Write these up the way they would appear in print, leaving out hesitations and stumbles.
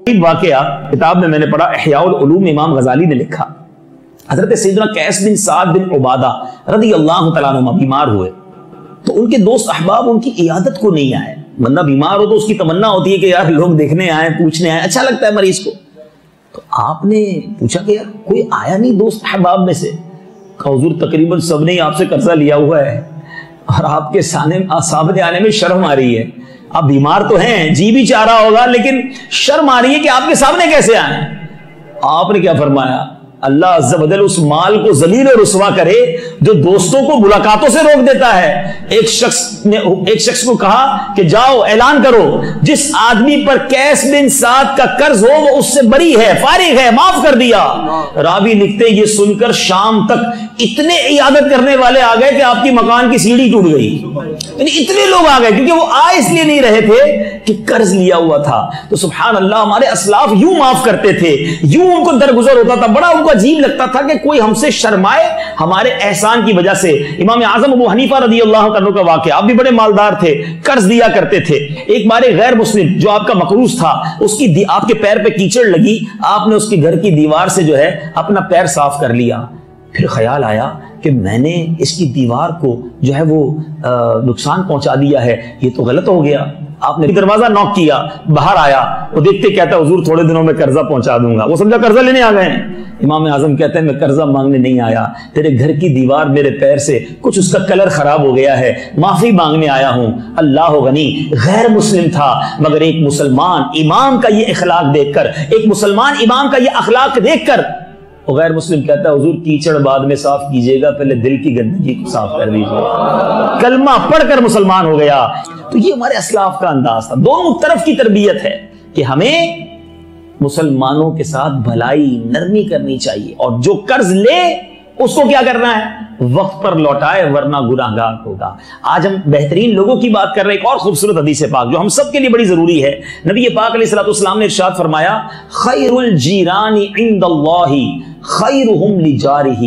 واقعہ کتاب میں نے پڑھا، احیاء العلوم امام غزالی نے لکھا، حضرت سیدنا قیس بن سعد بن عبادہ رضی اللہ تعالیٰ عنہ بیمار ہوئے تو ان کے دوست احباب ان کی عیادت کو نہیں آئے۔ بندہ بیمار ہو تو اس کی تمنا ہوتی ہے کہ یار لوگ دیکھنے آئے، پوچھنے آئے، اچھا لگتا ہے مریض کو۔ تو آپ نے پوچھا کہ یار کوئی آیا نہیں دوست احباب میں سے؟ کہ حضور تقریباً سب نے آپ سے قرضہ لیا ہوا ہے اور آپ کے سامنے آنے میں شرم آ رہی ہے، آپ بیمار تو ہیں، جی بھی چاہ رہا ہوگا لیکن شرم آ رہی ہے کہ آپ کے سامنے کیسے آئیں۔ آپ نے کیا فرمایا؟ اللہ عز و جل اس مال کو ذلیل و رسوا کرے جو دوستوں کو ملاقاتوں سے روک دیتا ہے۔ ایک شخص کو کہا کہ جاؤ اعلان کرو جس آدمی پر قیس بن سعد کا قرض ہو وہ اس سے بری ہے، فارغ ہے، معاف کر دیا۔ راوی لکھتے یہ سن کر شام تک اتنے عیادت کرنے والے آ گئے کہ آپ کی مکان کی سیڑھی ٹوٹ گئی، یعنی اتنے لوگ آ گئے کیونکہ وہ آ اس لیے نہیں رہے تھے کہ قرض لیا ہوا تھا۔ تو سبحان اللہ، ہمارے اسلاف یوں معاف کرتے تھے، یوں ان کو درگزر ہوتا تھا، بڑا ان کو عجیب لگتا تھا کہ کوئی ہم سے شرمائے ہمارے احسان کی وجہ سے۔ امام اعظم ابو حنیفہ رضی اللہ عنہ کا واقعہ، آپ بھی بڑے مالدار تھے، قرض دیا کرتے تھے۔ ایک بار ایک غیر مسلم جو آپ کا مقروض تھا، اس کی آپ کے پیر پہ کیچڑ لگی، آپ نے اس کے گھر کی دیوار سے جو ہے اپنا پیر صاف کر لیا۔ پھر خیال آیا کہ میں نے اس کی دیوار کو جو ہے وہ نقصان پہنچا دیا ہے، یہ تو غلط ہو گیا۔ آپ نے دروازہ نوک کیا، باہر آیا، وہ دیکھتے کہتا ہے حضور تھوڑے دنوں میں قرضہ پہنچا دوں گا۔ وہ سمجھا قرضہ لینے آ گئے ہیں۔ امام اعظم کہتے ہیں میں قرضہ مانگنے نہیں آیا، تیرے گھر کی دیوار میرے پیر سے کچھ اس کا کلر خراب ہو گیا ہے، معافی مانگنے آیا ہوں۔ اللہ غنی، غیر مسلم تھا مگر ایک مسلمان امام کا یہ اخلاق دیکھ کر، ایک مسلمان امام کا یہ اخلاق دیکھ کر وہ غیر مسلم کہتا ہے حضور کیچڑ بعد میں صاف کیجئے گا، پہلے دل کی گندگی کو صاف کر دیجئے۔ کلمہ پڑھ کر مسلمان ہو گیا۔ تو یہ ہمارے اسلاف کا انداز تھا۔ دونوں طرف کی تربیت ہے کہ ہمیں مسلمانوں کے ساتھ بھلائی، نرمی کرنی چاہیے، اور جو قرض لے اس کو کیا کرنا ہے؟ وقت پر لوٹائے ورنہ گناہگار ہوگا۔ آج ہم بہترین لوگوں کی بات کر رہے ہیں۔ ایک اور خوبصورت حدیث پاک جو ہم سب کے لیے بڑی ضروری ہے، نبی پاک علیہ الصلوۃ والسلام نے ارشاد فرمایا خیر الجیران عند اللہ خیرہم لجارہ،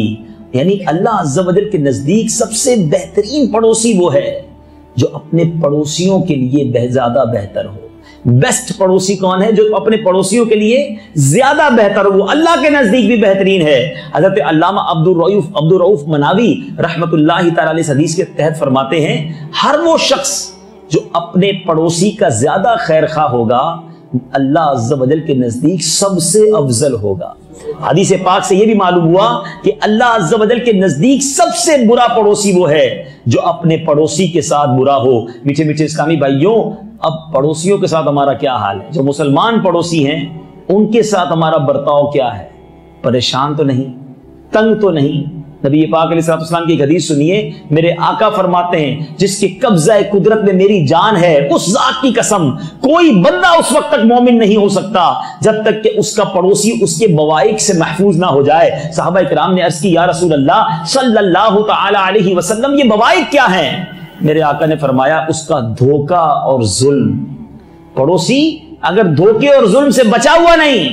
یعنی اللہ عز و جل کے نزدیک سب سے بہترین پڑوسی وہ ہے جو اپنے پڑوسیوں کے لیے زیادہ بہتر ہو۔ بیسٹ پڑوسی کون ہے؟ جو اپنے پڑوسیوں کے لیے زیادہ بہتر ہو، وہ اللہ کے نزدیک بھی بہترین ہے۔ حضرت علامہ عبدالرؤوف مناوی رحمت اللہ تعالی علیہ حدیث کے تحت فرماتے ہیں ہر وہ شخص جو اپنے پڑوسی کا زیادہ خیر خواہ ہوگا اللہ عز و جل کے نزدیک سب سے افضل ہوگا۔ حدیث پاک سے یہ بھی معلوم ہوا کہ اللہ عز و جل کے نزدیک سب سے برا پڑوسی وہ ہے جو اپنے پڑوسی کے ساتھ برا ہو۔ میٹھے میٹھے اسلامی بھائیوں، اب پڑوسیوں کے ساتھ ہمارا کیا حال ہے؟ جو مسلمان پڑوسی ہیں ان کے ساتھ ہمارا برتاؤ کیا ہے؟ پریشان تو نہیں، تنگ تو نہیں؟ نبی پاک علیہ السلام کی ایک حدیث سنیے، میرے آقا فرماتے ہیں جس کے قبضہ قدرت میں میری جان ہے اس ذات کی قسم کوئی بندہ اس وقت تک مومن نہیں ہو سکتا جب تک کہ اس کا پڑوسی اس کے بوائق سے محفوظ نہ ہو جائے۔ صحابہ کرام نے عرض کی یا رسول اللہ صلی اللہ تعالی علیہ وسلم یہ بوائق کیا ہیں؟ میرے آقا نے فرمایا اس کا دھوکہ اور ظلم۔ پڑوسی اگر دھوکے اور ظلم سے بچا ہوا نہیں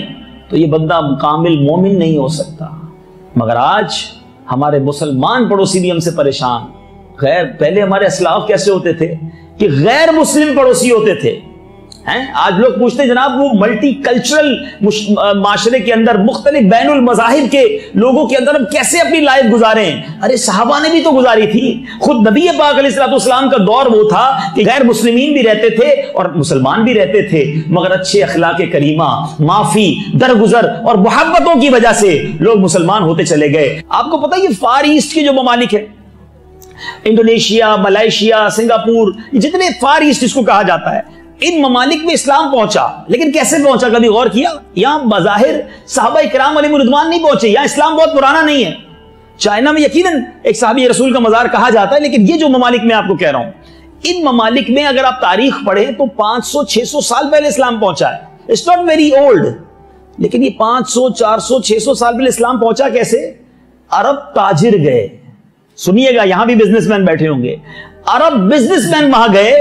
تو یہ بندہ کامل مومن نہیں ہو سکتا۔ مگر آج ہمارے مسلمان پڑوسی بھی ہم سے پریشان۔ پہلے ہمارے اسلاف کیسے ہوتے تھے کہ غیر مسلم پڑوسی ہوتے تھے، آج لوگ پوچھتے ہیں جناب وہ ملٹی کلچرل معاشرے کے اندر مختلف بین المذاہب کے لوگوں کے اندر ہم کیسے اپنی لائف گزارے ہیں؟ ارے صحابہ نے بھی تو گزاری تھی۔ خود نبی پاک علیہ السلام کا دور وہ تھا کہ غیر مسلمین بھی رہتے تھے اور مسلمان بھی رہتے تھے، مگر اچھے اخلاق کریمہ، معافی، درگزر اور محبتوں کی وجہ سے لوگ مسلمان ہوتے چلے گئے۔ آپ کو پتہ یہ فار ایسٹ کے جو ممالک ہیں، انڈونیشیا، ملائیشیا، سنگاپور، جتنے فار ایسٹ اس کو کہا جاتا ہے، ان ممالک میں اسلام پہنچا، لیکن کیسے پہنچا؟ کبھی غور کیا؟ یہاں بظاہر صحابہ کرام علیہم رضوان نہیں پہنچے، یہاں اسلام بہت پرانا نہیں ہے۔ چائنا میں یقیناً ایک صحابی رسول کا مزار کہا جاتا ہے، لیکن یہ جو ممالک میں آپ کو کہہ رہا ہوں، ان ممالک میں اگر آپ تاریخ پڑھیں تو 500-600 سال پہلے اسلام پہنچا ہے۔ اٹس ناٹ ویری اولڈ، لیکن یہ 500, 400, 600 سال پہلے اسلام پہنچا کیسے؟ عرب تاجر گئے، سنیے گا یہاں بھی بزنس مین بیٹھے ہوں گے، عرب بزنس مین وہاں گئے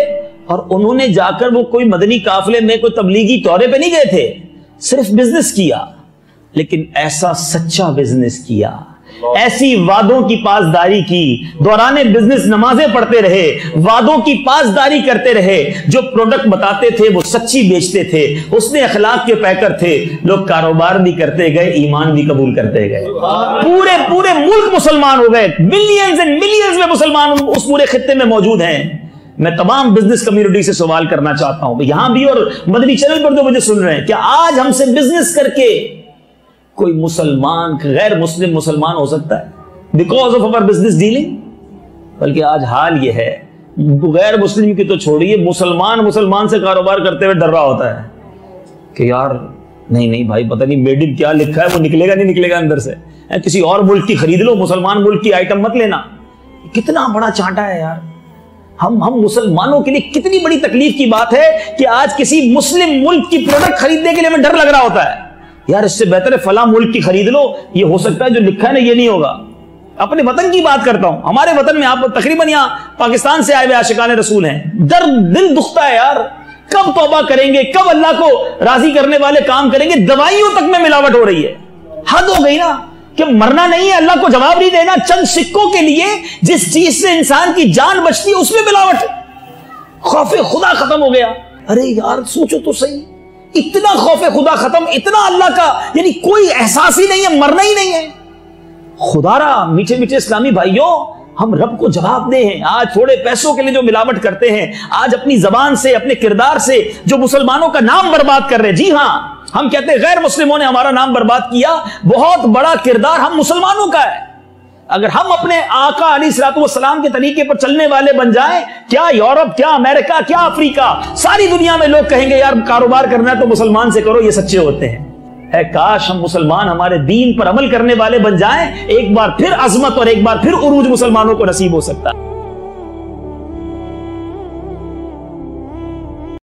اور انہوں نے جا کر وہ کوئی مدنی قافلے میں کوئی تبلیغی دورے پہ نہیں گئے تھے، صرف بزنس کیا، لیکن ایسا سچا بزنس کیا ایسی وعدوں کی پاسداری کی، دوران بزنس نمازیں پڑھتے رہے، وعدوں کی پاسداری کرتے رہے، جو پروڈکٹ بتاتے تھے وہ سچی بیچتے تھے، حسن اخلاق کے پیکر تھے، لوگ کاروبار بھی کرتے گئے، ایمان بھی قبول کرتے گئے، پورے ملک مسلمان ہو گئے، ملینز اینڈ ملینز میں مسلمان اس پورے خطے میں موجود ہیں۔ میں تمام بزنس کمیونٹی سے سوال کرنا چاہتا ہوں، یہاں بھی اور مدنی چینل پر جو مجھے سن رہے ہیں، کیا آج ہم سے بزنس کر کے کوئی مسلمان غیر مسلم مسلمان ہو سکتا ہے because of our business dealing? بلکہ آج حال یہ ہے، غیر مسلم کی تو چھوڑیے، مسلمان سے کاروبار کرتے ہوئے ڈر رہا ہوتا ہے کہ یار نہیں بھائی پتہ نہیں میڈ ان کیا لکھا ہے، وہ نکلے گا نہیں نکلے گا اندر سے، کسی اور ملک کی خرید لو، مسلمان ملک کی آئٹم مت لینا۔ کتنا بڑا چانٹا ہے یار، ہم مسلمانوں کے لیے کتنی بڑی تکلیف کی بات ہے کہ آج کسی مسلم ملک کی پروڈکٹ خریدنے کے لیے ہمیں ڈر لگ رہا ہوتا ہے، یار اس سے بہتر ہے فلاں ملک کی خرید لو، یہ ہو سکتا ہے جو لکھا ہے نا یہ نہیں ہوگا۔ اپنے وطن کی بات کرتا ہوں، ہمارے وطن میں آپ تقریباً یہاں پاکستان سے آئے ہوئے عاشقان رسول ہیں، دل دکھتا ہے یار، کب توبہ کریں گے، کب اللہ کو راضی کرنے والے کام کریں گے؟ دوائیوں تک میں ملاوٹ ہو رہی ہے، حد ہو گئی نا، کہ مرنا نہیں ہے، اللہ کو جواب نہیں دینا، چند سکوں کے لیے جس چیز سے انسان کی جان بچتی ہے اس میں ملاوٹ، خوف خدا ختم ہو گیا۔ ارے یار سوچو تو صحیح، اتنا خوف خدا ختم، اتنا اللہ کا یعنی کوئی احساس ہی نہیں ہے، مرنا ہی نہیں ہے۔ خدا را میٹھے میٹھے اسلامی بھائیوں، ہم رب کو جواب دے ہیں۔ آج تھوڑے پیسوں کے لیے جو ملاوٹ کرتے ہیں، آج اپنی زبان سے اپنے کردار سے جو مسلمانوں کا نام برباد کر رہے ہیں، جی ہاں ہم کہتے ہیں غیر مسلموں نے ہمارا نام برباد کیا، بہت بڑا کردار ہم مسلمانوں کا ہے۔ اگر ہم اپنے آقا علیہ الصلوۃ والسلام کے طریقے پر چلنے والے بن جائیں، کیا یورپ، کیا امریکہ، کیا افریقہ، ساری دنیا میں لوگ کہیں گے یار کاروبار کرنا ہے تو مسلمان سے کرو، یہ سچے ہوتے ہیں۔ اے کاش ہم مسلمان ہمارے دین پر عمل کرنے والے بن جائیں، ایک بار پھر عظمت اور ایک بار پھر عروج مسلمانوں کو نصیب ہو سکتا ہے۔